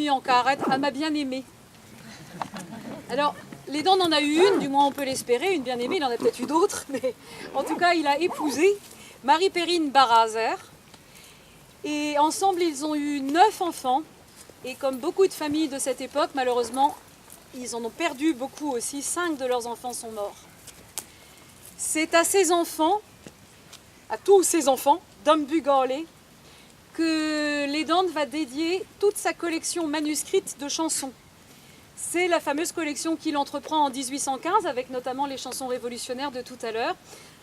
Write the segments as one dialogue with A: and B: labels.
A: mis en carrette à ma bien-aimée. Alors, Lédand en a eu une, du moins on peut l'espérer, une bien-aimée, il en a peut-être eu d'autres, mais en tout cas, il a épousé Marie-Perrine Barazer. Et ensemble, ils ont eu 9 enfants. Et comme beaucoup de familles de cette époque, malheureusement, ils en ont perdu beaucoup aussi. 5 de leurs enfants sont morts. C'est à ces enfants, à tous ces enfants, d'Umbugale, que Lédand va dédier toute sa collection manuscrite de chansons. C'est la fameuse collection qu'il entreprend en 1815, avec notamment les chansons révolutionnaires de tout à l'heure.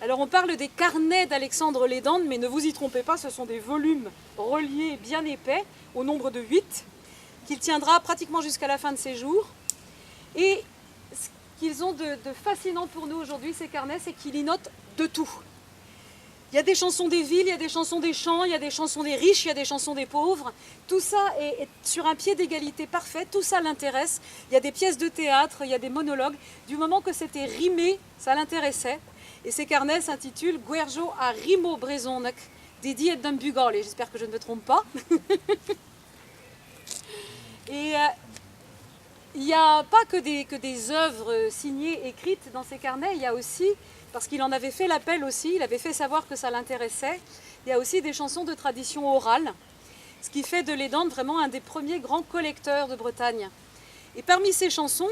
A: Alors on parle des carnets d'Alexandre Lédand, mais ne vous y trompez pas, ce sont des volumes reliés bien épais, au nombre de 8, qu'il tiendra pratiquement jusqu'à la fin de ses jours. Et ce qu'ils ont de fascinant pour nous aujourd'hui, ces carnets, c'est qu'il y note de tout. Il y a des chansons des villes, il y a des chansons des champs, il y a des chansons des riches, il y a des chansons des pauvres. Tout ça est sur un pied d'égalité parfait, tout ça l'intéresse. Il y a des pièces de théâtre, il y a des monologues. Du moment que c'était rimé, ça l'intéressait. Et ces carnets s'intitulent Guerjo a Rimo Brezonek, dédié d'Umbugale. J'espère que je ne me trompe pas. Et il n'y a pas que des œuvres signées, écrites dans ces carnets, il y a aussi, parce qu'il en avait fait l'appel aussi, il avait fait savoir que ça l'intéressait, il y a aussi des chansons de tradition orale, ce qui fait de Lédand vraiment un des premiers grands collecteurs de Bretagne. Et parmi ces chansons,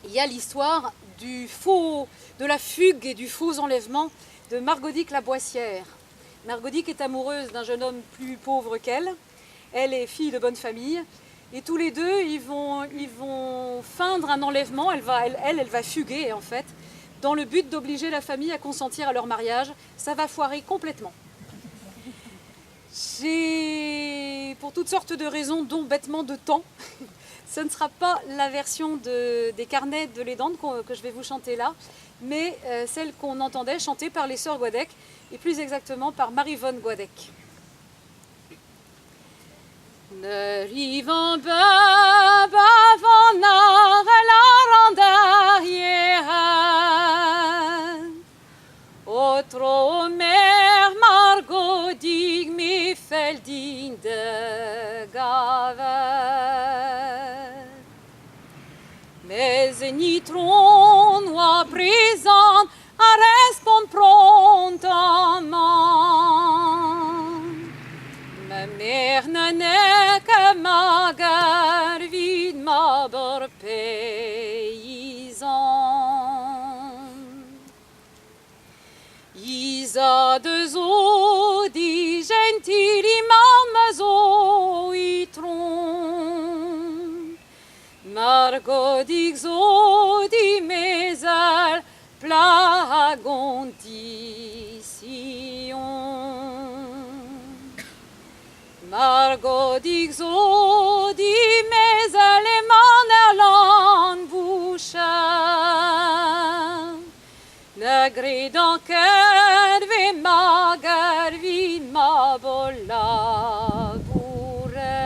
A: il y a l'histoire de la fugue et du faux enlèvement de Margodic la Boissière. Margodic est amoureuse d'un jeune homme plus pauvre qu'elle, elle est fille de bonne famille, et tous les deux, ils vont feindre un enlèvement, elle va fuguer en fait, dans le but d'obliger la famille à consentir à leur mariage. Ça va foirer complètement. Pour toutes sortes de raisons, dont bêtement de temps, ce ne sera pas la version des carnets de Lédand que je vais vous chanter là, mais celle qu'on entendait chantée par les sœurs Guadec, et plus exactement par Marie-Vonne Guadec. Ne rivan van la Otro mer Margodic mi feldin de gave. Mais nitron wa présent a respond promptement. Ma mère n'est que ma garvide ma bor paysan. Isa de zo di gentili mamma zo itron. Margodic zo di mesal plagondition. Margodic zo di mesal e manerland boucha. Ne gredant kerve ma garvin ma bolla bourre.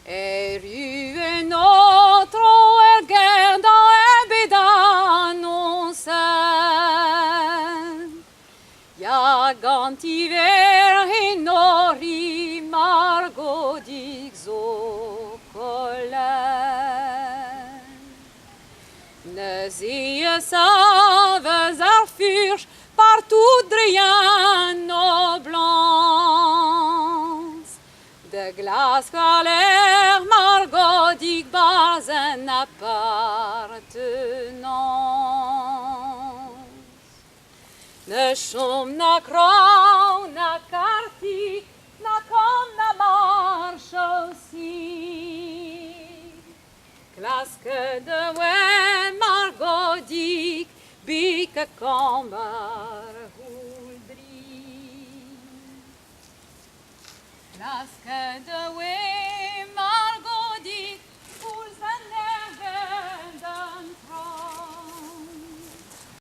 A: Er un autre ergerdant ebedan non sen. Ja gantiver hinori Margodic zo collen. Ne zie saves ar furch partout drien no blancs. De glace galère Margodic basen appartenance. Ne chom na crow na carti na com na marche aussi. Clasque de ouais Margodic bique comme huldri. Clasque de ouais